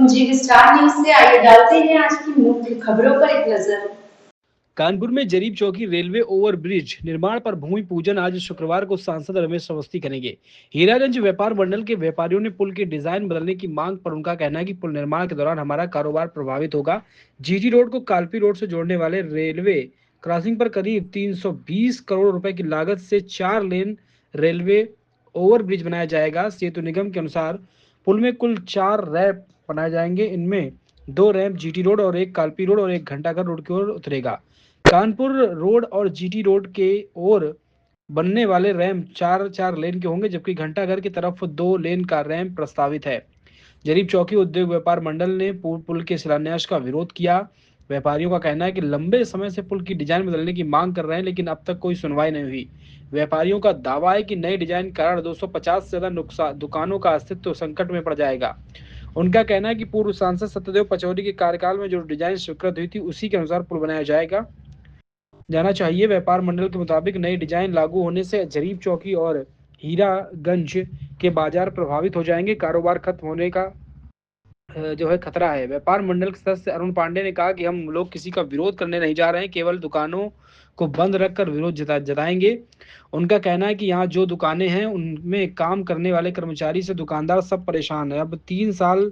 जी star news से आइए डालते हैं आज की मुख्य खबरों पर एक नजर। कानपुर में जरीब चौकी रेलवे ओवर ब्रिज निर्माण पर भूमि पूजन आज शुक्रवार को सांसद रमेश अवस्थी करेंगे। हीरागंज व्यापार मंडल के व्यापारियों ने पुल के डिजाइन बदलने की मांग पर उनका कहना है कि पुल निर्माण के दौरान हमारा कारोबार प्रभावित होगा। जीटी रोड को कालपी रोड से जोड़ने वाले रेलवे क्रॉसिंग पर करीब 320 करोड़ रुपए की लागत से 4 लेन रेलवे ओवर ब्रिज बनाया जाएगा। सेतु निगम के अनुसार पुल में कुल 4 रैंप बनाए जाएंगे। इनमें 2 रैंप जीटी रोड और एक कालपी रोड और एक घंटाघर रोड की ओर उतरेगा। कानपुर रोड और जीटी रोड के ओर बनने वाले रैंप 4-4 लेन के होंगे, जबकि घंटाघर की तरफ 2 लेन का रैंप प्रस्तावित है। जरीब चौकी उद्योग व्यापार मंडल ने पुल के शिलान्यास का विरोध किया। व्यापारियों का कहना है कि लंबे समय से पुल की डिजाइन बदलने की मांग कर रहे हैं, लेकिन अब तक कोई सुनवाई नहीं हुई। व्यापारियों का दावा है कि नई डिजाइन के कारण 250 से ज्यादा दुकानों का अस्तित्व संकट में पड़ जाएगा। उनका कहना है कि पूर्व सांसद सत्यदेव पचौरी के कार्यकाल में जो डिजाइन स्वीकृत हुई थी उसी के अनुसार पुल बनाया जाना चाहिए। व्यापार मंडल के मुताबिक नई डिजाइन लागू होने से जरीब चौकी और हीरागंज के बाजार प्रभावित हो जाएंगे। कारोबार खत्म होने का जो है खतरा है। व्यापार मंडल के सदस्य अरुण पांडे ने कहा कि हम लोग किसी का विरोध करने नहीं जा रहे हैं, केवल दुकानों को बंद रखकर विरोध जताएंगे। उनका कहना है कि यहाँ जो दुकानें हैं उनमें काम करने वाले कर्मचारी से दुकानदार सब परेशान है। अब 3 साल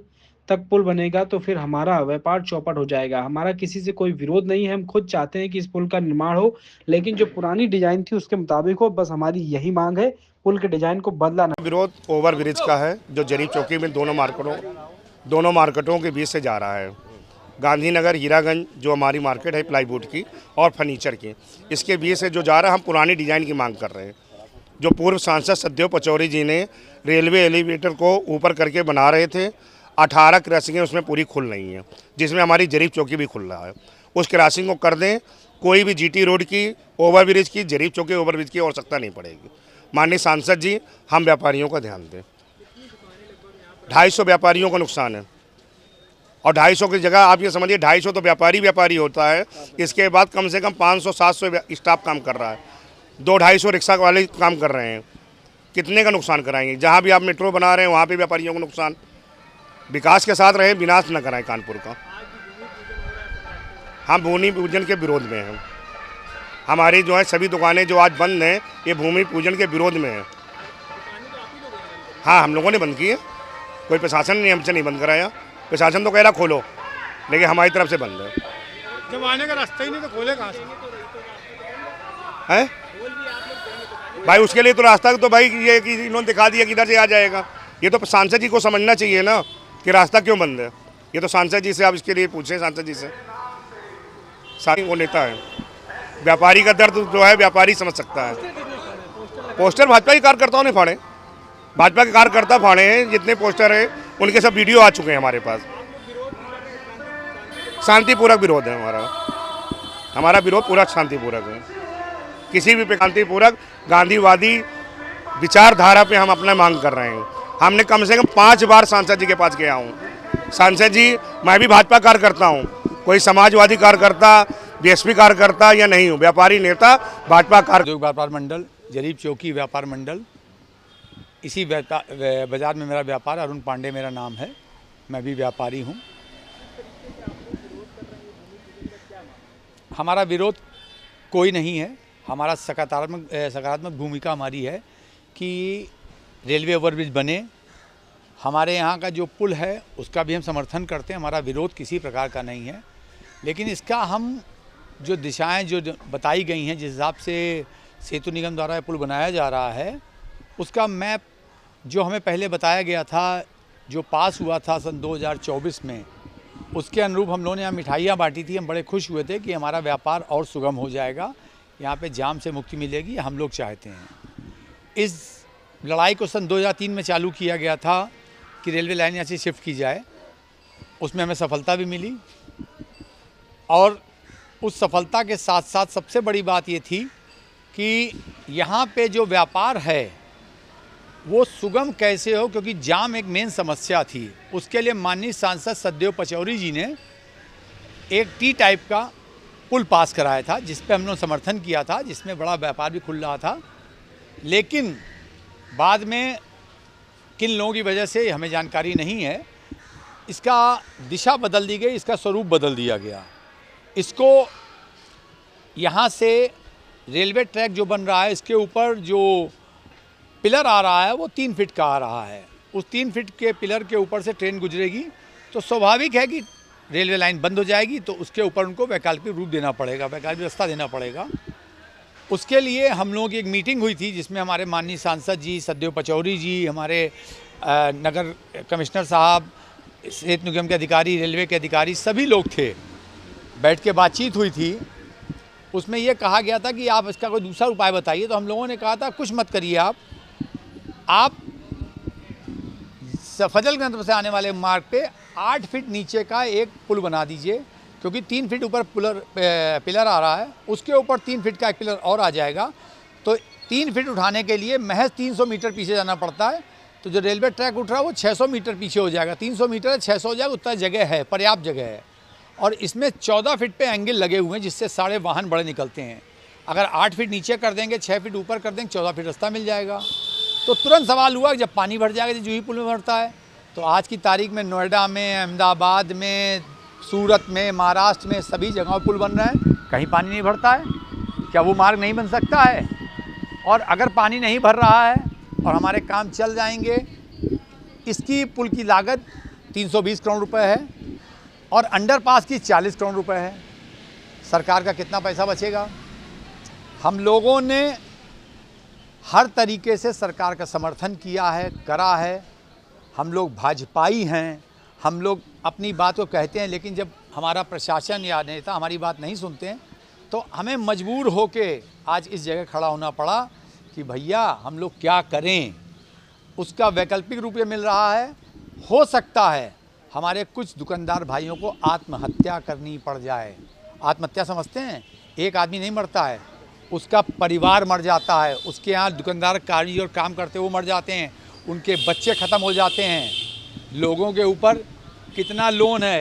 तक पुल बनेगा तो फिर हमारा व्यापार चौपट हो जाएगा। हमारा किसी से कोई विरोध नहीं है, हम खुद चाहते हैं कि इस पुल का निर्माण हो, लेकिन जो पुरानी डिजाइन थी उसके मुताबिक हो। बस हमारी यही मांग है, पुल के डिजाइन को बदला ना। विरोध ओवर ब्रिज का है जो जरीब चौकी में दोनों मार्केटों के बीच से जा रहा है। गांधीनगर हीरागंज जो हमारी मार्केट है प्लाईवुड की और फर्नीचर की, इसके बीच से जो जा रहा है, हम पुरानी डिजाइन की मांग कर रहे हैं। जो पूर्व सांसद सत्यदेव पचौरी जी ने रेलवे एलिवेटर को ऊपर करके बना रहे थे, 18 क्रॉसिंगें उसमें पूरी खुल रही हैं, जिसमें हमारी जरीब चौकी भी खुल रहा है। उस क्रॉसिंग को कर दें, कोई भी जीटी रोड की ओवर ब्रिज की, जरीब चौकी ओवर ब्रिज की आवश्यकता नहीं पड़ेगी। माननीय सांसद जी, हम व्यापारियों का ध्यान दें। 250 व्यापारियों का नुकसान है, और 250 की जगह आप ये समझिए 250 तो व्यापारी होता है, इसके बाद कम से कम 500-700 स्टाफ काम कर रहा है, 200-250 रिक्शा वाले काम कर रहे हैं। कितने का नुकसान कराएंगे? जहाँ भी आप मेट्रो बना रहे हैं वहाँ पे व्यापारियों को नुकसान। विकास के साथ रहें, विनाश न कराएं कानपुर का। हम भूमि पूजन के विरोध में हैं। हमारी जो है सभी दुकानें जो आज बंद हैं, ये भूमि पूजन के विरोध में है। हाँ, हम लोगों ने बंद की है, कोई प्रशासन ने हमसे नहीं बंद कराया। प्रशासन तो कह रहा खोलो, लेकिन हमारी तरफ से बंद है। जब आने का रास्ता ही नहीं तो खोले कहाँ से? है भाई, उसके लिए तो रास्ता तो भाई ये कि इन्होंने दिखा दिया कि इधर से आ जाएगा। ये तो सांसद जी को समझना चाहिए ना कि रास्ता क्यों बंद है। ये तो सांसद जी से आप इसके लिए पूछें, सांसद जी से। वो नेता है, व्यापारी का दर्द जो है व्यापारी समझ सकता है। पोस्टर भाजपा के कार्यकर्ताओं ने फाड़े, भाजपा के कार्यकर्ता फाड़े हैं। जितने पोस्टर हैं उनके सब वीडियो आ चुके हैं हमारे पास। शांतिपूर्वक विरोध है हमारा विरोध पूरा शांतिपूर्वक है। किसी भी शांतिपूर्वक गांधीवादी विचारधारा पे हम अपना मांग कर रहे हैं। हमने कम से कम 5 बार सांसद जी के पास गया हूँ। सांसद जी, मैं भी भाजपा कार्यकर्ता हूँ, कोई समाजवादी कार्यकर्ता, बीएसपी कार्यकर्ता या नहीं हूँ, व्यापारी नेता, भाजपा व्यापार मंडल, जरीब चौकी व्यापार मंडल, इसी बाजार में मेरा व्यापार, अरुण पांडे मेरा नाम है, मैं भी व्यापारी हूँ। हमारा विरोध कोई नहीं है, हमारा सकारात्मक भूमिका हमारी है कि रेलवे ओवरब्रिज बने। हमारे यहाँ का जो पुल है उसका भी हम समर्थन करते हैं, हमारा विरोध किसी प्रकार का नहीं है। लेकिन इसका हम जो दिशाएं जो बताई गई हैं, जिस हिसाब से सेतु निगम द्वारा पुल बनाया जा रहा है, उसका मैप जो हमें पहले बताया गया था, जो पास हुआ था सन 2024 में, उसके अनुरूप हम लोगों ने यहाँ मिठाइयाँ बांटी थी। हम बड़े खुश हुए थे कि हमारा व्यापार और सुगम हो जाएगा, यहाँ पे जाम से मुक्ति मिलेगी, हम लोग चाहते हैं। इस लड़ाई को सन 2003 में चालू किया गया था कि रेलवे लाइन यहाँ से शिफ्ट की जाए, उसमें हमें सफलता भी मिली। और उस सफलता के साथ साथ सबसे बड़ी बात ये थी कि यहाँ पे जो व्यापार है वो सुगम कैसे हो, क्योंकि जाम एक मेन समस्या थी। उसके लिए माननीय सांसद सत्यदेव पचौरी जी ने एक टी टाइप का पुल पास कराया था, जिस पे हम लोगों ने समर्थन किया था, जिसमें बड़ा व्यापार भी खुल रहा था। लेकिन बाद में किन लोगों की वजह से हमें जानकारी नहीं है, इसका दिशा बदल दी गई, इसका स्वरूप बदल दिया गया। इसको यहाँ से रेलवे ट्रैक जो बन रहा है, इसके ऊपर जो पिलर आ रहा है वो 3 फीट का आ रहा है। उस 3 फीट के पिलर के ऊपर से ट्रेन गुजरेगी तो स्वाभाविक है कि रेलवे लाइन बंद हो जाएगी, तो उसके ऊपर उनको वैकल्पिक रूप देना पड़ेगा, वैकल्पिक रास्ता देना पड़ेगा। उसके लिए हम लोगों की एक मीटिंग हुई थी जिसमें हमारे माननीय सांसद जी, सतदेव पचौरी जी, हमारे नगर कमिश्नर साहब, सेतु निगम के अधिकारी, रेलवे के अधिकारी, सभी लोग थे। बैठ के बातचीत हुई थी। उसमें यह कहा गया था कि आप इसका कोई दूसरा उपाय बताइए। तो हम लोगों ने कहा था कुछ मत करिए, आप फजल गंज से आने वाले मार्ग पे 8 फीट नीचे का एक पुल बना दीजिए, क्योंकि 3 फीट ऊपर पिलर आ रहा है, उसके ऊपर 3 फीट का एक पिलर और आ जाएगा। तो 3 फीट उठाने के लिए महज 300 मीटर पीछे जाना पड़ता है। तो जो रेलवे ट्रैक उठ रहा है वो 600 मीटर पीछे हो जाएगा। 300 मीटर 600 हो जाएगा, उतना जगह है, पर्याप्त जगह है। और इसमें 14 फीट पे एंगल लगे हुए हैं जिससे सारे वाहन बड़े निकलते हैं। अगर 8 फीट नीचे कर देंगे, 6 फीट ऊपर कर देंगे, 14 फीट रास्ता मिल जाएगा। तो तुरंत सवाल हुआ जब पानी भर जाएगा तो जूही पुल में भरता है। तो आज की तारीख में नोएडा में, अहमदाबाद में, सूरत में, महाराष्ट्र में सभी जगहों पुल बन रहे हैं, कहीं पानी नहीं भरता है। क्या वो मार्ग नहीं बन सकता है? और अगर पानी नहीं भर रहा है और हमारे काम चल जाएंगे, इसकी पुल की लागत 320 करोड़ रुपए है और अंडरपास की 40 करोड़ रुपए है। सरकार का कितना पैसा बचेगा? हम लोगों ने हर तरीके से सरकार का समर्थन किया है, करा है। हम लोग भाजपाई हैं, हम लोग अपनी बात को कहते हैं, लेकिन जब हमारा प्रशासन या नेता हमारी बात नहीं सुनते हैं तो हमें मजबूर होके आज इस जगह खड़ा होना पड़ा कि भैया हम लोग क्या करें। उसका वैकल्पिक रूप ये मिल रहा है, हो सकता है हमारे कुछ दुकानदार भाइयों को आत्महत्या करनी पड़ जाए। आत्महत्या समझते हैं? एक आदमी नहीं मरता है, उसका परिवार मर जाता है, उसके यहाँ दुकानदार कारीगर काम करते वो मर जाते हैं, उनके बच्चे ख़त्म हो जाते हैं। लोगों के ऊपर कितना लोन है,